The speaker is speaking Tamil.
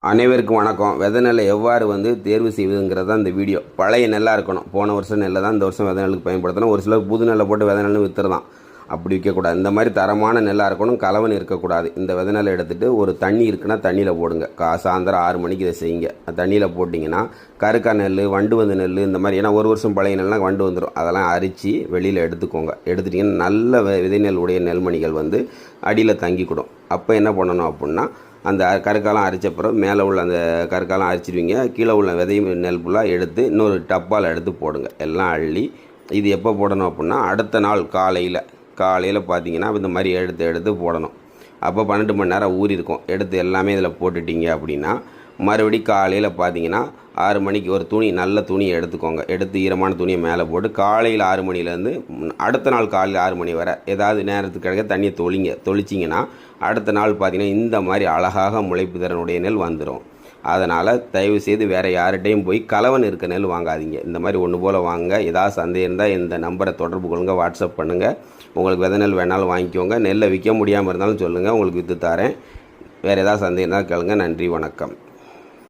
அனைவருக்கும் வணக்கம். விதை நெல்லை எவ்வாறு தேர்வு செய்வதுங்கிறது தான் இந்த வீடியோ. பழைய நெல்லாக இருக்கணும். போன வருஷம் நெல்லை தான் இந்த வருஷம் விதை நெல்லுக்கு பயன்படுத்தணும். ஒரு சிலர் புது நெல்லை போட்டு விதை நெல் விற்றுறதான். அப்படி விற்கக்கூடாது. இந்த மாதிரி தரமான நெல்லாக இருக்கணும். கலவன் இருக்கக்கூடாது. இந்த விதை நெல்லை எடுத்துகிட்டு ஒரு தண்ணி இருக்குன்னா தண்ணியில் போடுங்க. சாயந்தரம் 6 மணிக்கு இதை செய்யுங்க. தண்ணியில் போட்டிங்கன்னா கருக்கா நெல், வண்டு வந்த நெல், இந்த மாதிரி, ஏன்னா ஒரு வருஷம் பழைய நெல்னால் வண்டு வந்துடும். அதெல்லாம் அரித்து வெளியில் எடுத்துக்கோங்க. எடுத்துட்டிங்கன்னா நல்ல விதை நெல் உடைய நெல்மணிகள் அடியில் தங்கிக்கிடும். அப்போ என்ன பண்ணணும் அப்படின்னா, அந்த கருக்காலம் அரித்த பிறகு மேலே உள்ள அந்த கருக்காலம் அரிச்சிடுவீங்க. கீழே உள்ள விதையும் நெல் ஃபுல்லாக எடுத்து இன்னொரு டப்பால் எடுத்து போடுங்க. எல்லாம் அள்ளி இது எப்போ போடணும் அப்படின்னா, அடுத்த நாள் காலையில் பார்த்தீங்கன்னா இந்த மாதிரி எடுத்து போடணும். அப்போ 12 மணி நேரம் ஊறி இருக்கும். எடுத்து எல்லாமே இதில் போட்டுட்டிங்க அப்படின்னா, மறுபடியும் காலையில் பார்த்தீங்கன்னா 6 மணிக்கு ஒரு துணி, நல்ல துணியை எடுத்துக்கோங்க. எடுத்து ஈரமான துணியை மேலே போட்டு காலையில் 6 மணிலேருந்து அடுத்த நாள் காலையில் 6 மணி வரை ஏதாவது நேரத்துக்கு கிடைக்க தண்ணியை தொளிச்சிங்கன்னா அடுத்த நாள் பார்த்தீங்கன்னா இந்த மாதிரி அழகாக முளைப்பு திறனுடைய நெல் வந்துடும். அதனால் தயவுசெய்து வேறு யார்கிட்டையும் போய் கலவன் இருக்க நெல் வாங்காதீங்க. இந்த மாதிரி ஒன்று போல் வாங்க. ஏதாவது சந்தேகம் இருந்தால் இந்த நம்பரை தொடர்பு கொள்ளுங்க, வாட்ஸ்அப் பண்ணுங்கள். உங்களுக்கு விதை நெல் வேணாலும் வாங்கிக்கோங்க. நெல்லை விற்க முடியாமல் இருந்தாலும் சொல்லுங்கள், உங்களுக்கு விற்று தரேன். வேறு ஏதாவது சந்தேகம் இருந்தால் கேளுங்க. நன்றி, வணக்கம்.